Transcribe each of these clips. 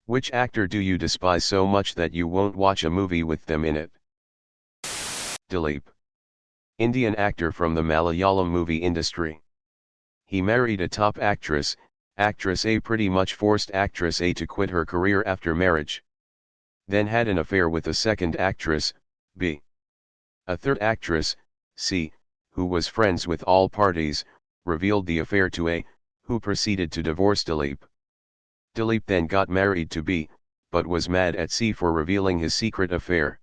Which actor do you despise so much that you won't watch a movie with them in it? Dileep. Indian actor from the Malayalam movie industry. He married a top actress, actress A pretty much forced actress A to quit her career after marriage. Then had an affair with a second actress, B. A third actress, C, who was friends with all parties, revealed the affair to A, who proceeded to divorce Dileep. Dileep then got married to B, but was mad at C for revealing his secret affair.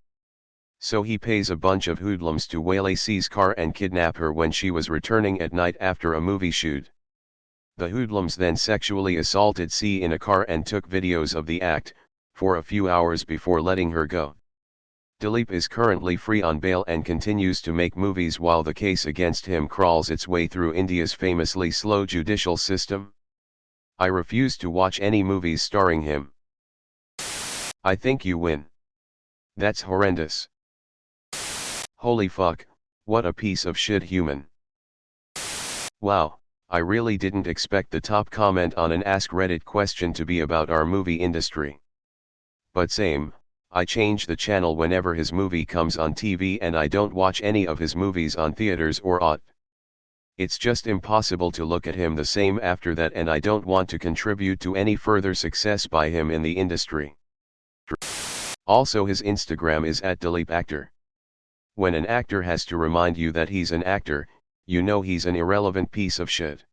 So he pays a bunch of hoodlums to waylay C's car and kidnap her when she was returning at night after a movie shoot. The hoodlums then sexually assaulted C in a car and took videos of the act, for a few hours before letting her go. Dileep is currently free on bail and continues to make movies while the case against him crawls its way through India's famously slow judicial system. I refuse to watch any movies starring him. I think you win. That's horrendous. Holy fuck, what a piece of shit human. Wow, I really didn't expect the top comment on an AskReddit question to be about our movie industry. But same, I change the channel whenever his movie comes on TV and I don't watch any of his movies on theaters or aught. It's just impossible to look at him the same after that, and I don't want to contribute to any further success by him in the industry. Also, his Instagram is @DileepActor. When an actor has to remind you that he's an actor, you know he's an irrelevant piece of shit.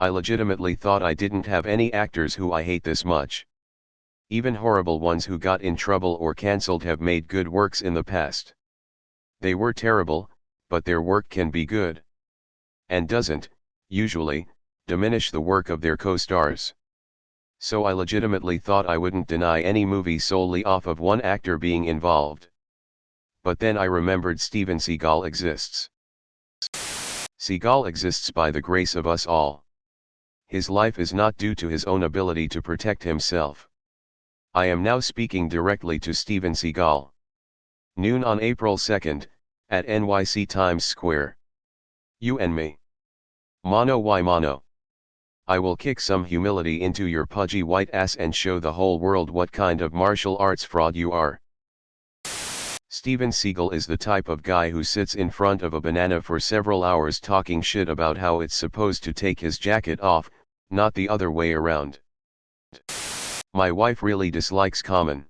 I legitimately thought I didn't have any actors who I hate this much. Even horrible ones who got in trouble or cancelled have made good works in the past. They were terrible, but their work can be good. And doesn't, usually, diminish the work of their co-stars. So I legitimately thought I wouldn't deny any movie solely off of one actor being involved. But then I remembered Steven Seagal exists. Seagal exists by the grace of us all. His life is not due to his own ability to protect himself. I am now speaking directly to Steven Seagal. Noon on April 2nd, at NYC Times Square. You and me. Mano y mano. I will kick some humility into your pudgy white ass and show the whole world what kind of martial arts fraud you are. Steven Seagal is the type of guy who sits in front of a banana for several hours talking shit about how it's supposed to take his jacket off, not the other way around. My wife really dislikes Common.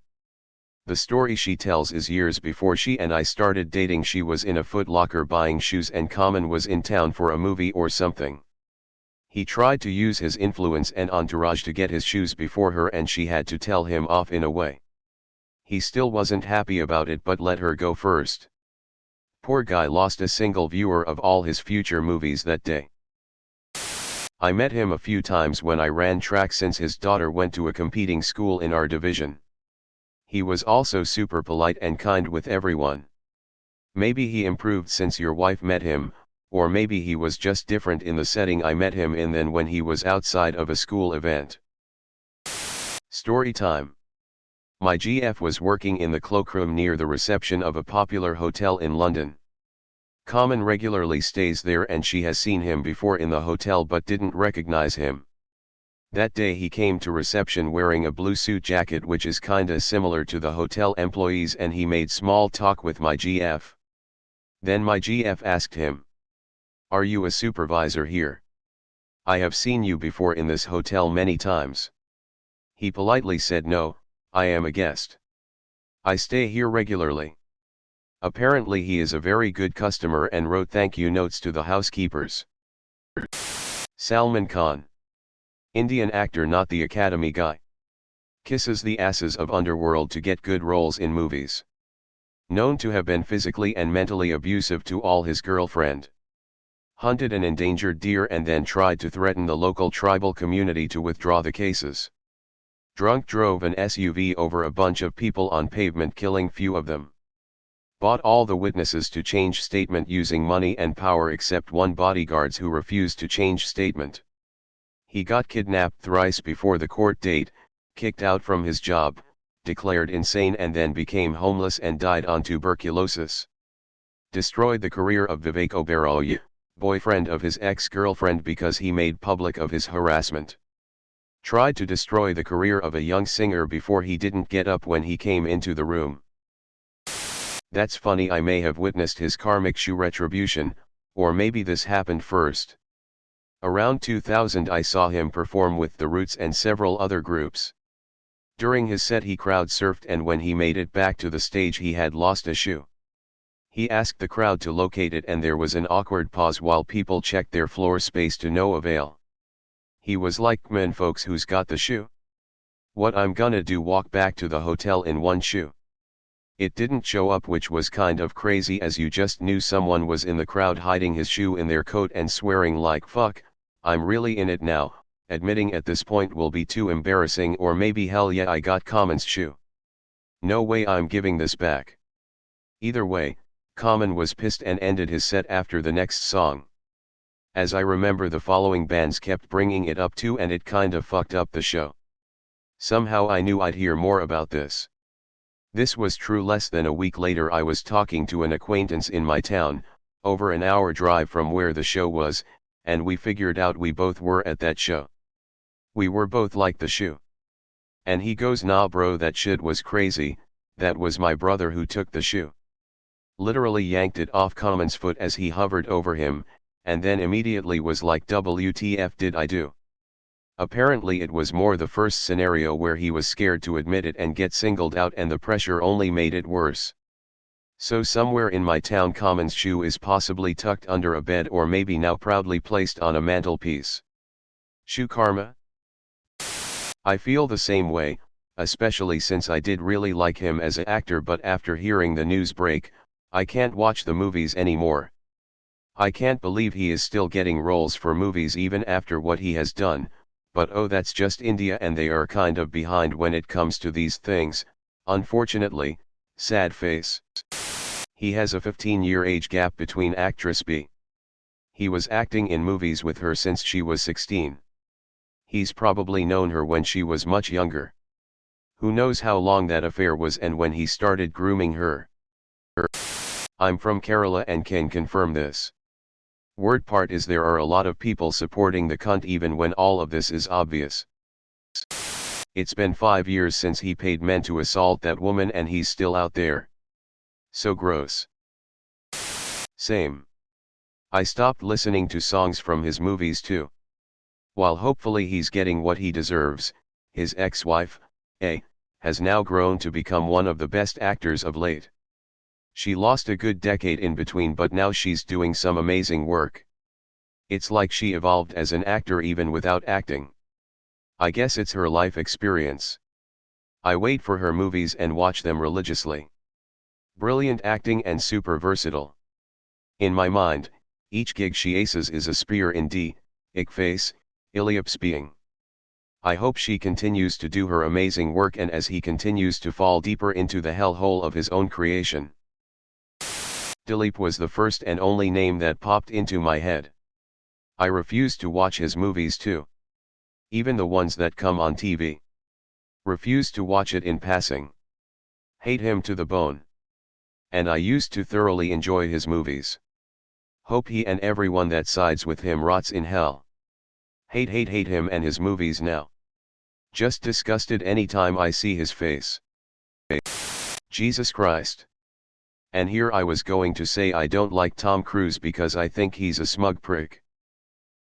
The story she tells is years before she and I started dating, she was in a Foot Locker buying shoes and Common was in town for a movie or something. He tried to use his influence and entourage to get his shoes before her and she had to tell him off in a way. He still wasn't happy about it but let her go first. Poor guy lost a single viewer of all his future movies that day. I met him a few times when I ran track since his daughter went to a competing school in our division. He was also super polite and kind with everyone. Maybe he improved since your wife met him, or maybe he was just different in the setting I met him in than when he was outside of a school event. Story time. My GF was working in the cloakroom near the reception of a popular hotel in London. Common regularly stays there and she has seen him before in the hotel but didn't recognize him. That day he came to reception wearing a blue suit jacket which is kinda similar to the hotel employees, and he made small talk with my GF. Then my GF asked him, "Are you a supervisor here? I have seen you before in this hotel many times." He politely said, "No, I am a guest. I stay here regularly." Apparently he is a very good customer and wrote thank you notes to the housekeepers. Salman Khan. Indian actor, not the Academy guy. Kisses the asses of underworld to get good roles in movies. Known to have been physically and mentally abusive to all his girlfriend. Hunted an endangered deer and then tried to threaten the local tribal community to withdraw the cases. Drunk drove an SUV over a bunch of people on pavement, killing few of them. Bought all the witnesses to change statement using money and power except one bodyguards who refused to change statement. He got kidnapped thrice before the court date, kicked out from his job, declared insane and then became homeless and died on tuberculosis. Destroyed the career of Vivek Oberoi, boyfriend of his ex-girlfriend, because he made public of his harassment. Tried to destroy the career of a young singer before he didn't get up when he came into the room. That's funny, I may have witnessed his karmic shoe retribution, or maybe this happened first. Around 2000 I saw him perform with The Roots and several other groups. During his set he crowd surfed, and when he made it back to the stage he had lost a shoe. He asked the crowd to locate it, and there was an awkward pause while people checked their floor space to no avail. He was like, "Men folks, who's got the shoe? What I'm gonna do, walk back to the hotel in one shoe?" It didn't show up, which was kind of crazy, as you just knew someone was in the crowd hiding his shoe in their coat and swearing like, "Fuck, I'm really in it now." Admitting at this point will be too embarrassing, or maybe hell yeah, I got Common's shoe. No way I'm giving this back. Either way, Common was pissed and ended his set after the next song. As I remember, the following bands kept bringing it up too, and it kind of fucked up the show. Somehow I knew I'd hear more about this. This was true less than a week later. I was talking to an acquaintance in my town, over an hour drive from where the show was, and we figured out we both were at that show. We were both like the shoe. And he goes, "Nah bro, that shit was crazy, that was my brother who took the shoe. Literally yanked it off Common's foot as he hovered over him, and then immediately was like, WTF did I do?" Apparently it was more the first scenario where he was scared to admit it and get singled out, and the pressure only made it worse. So somewhere in my town Common's shoe is possibly tucked under a bed, or maybe now proudly placed on a mantelpiece. Shoe karma? I feel the same way, especially since I did really like him as an actor, but after hearing the news break, I can't watch the movies anymore. I can't believe he is still getting roles for movies even after what he has done, but oh, that's just India, and they are kind of behind when it comes to these things, unfortunately. Sad face. He has a 15-year age gap between actress B. He was acting in movies with her since she was 16. He's probably known her when she was much younger. Who knows how long that affair was and when he started grooming her. I'm from Kerala and can confirm this. Word part is there are a lot of people supporting the cunt even when all of this is obvious. It's been 5 years since he paid men to assault that woman, and he's still out there. So gross. Same. I stopped listening to songs from his movies too. While hopefully he's getting what he deserves, his ex-wife, A, has now grown to become one of the best actors of late. She lost a good decade in between, but now she's doing some amazing work. It's like she evolved as an actor even without acting. I guess it's her life experience. I wait for her movies and watch them religiously. Brilliant acting and super versatile. In my mind, each gig she aces is a spear in D, ik face, Iliop's being. I hope she continues to do her amazing work, and as he continues to fall deeper into the hellhole of his own creation. Dileep was the first and only name that popped into my head. I refuse to watch his movies too. Even the ones that come on TV. Refuse to watch it in passing. Hate him to the bone. And I used to thoroughly enjoy his movies. Hope he and everyone that sides with him rots in hell. Hate him and his movies now. Just disgusted anytime I see his face. Jesus Christ. And here I was going to say I don't like Tom Cruise because I think he's a smug prick.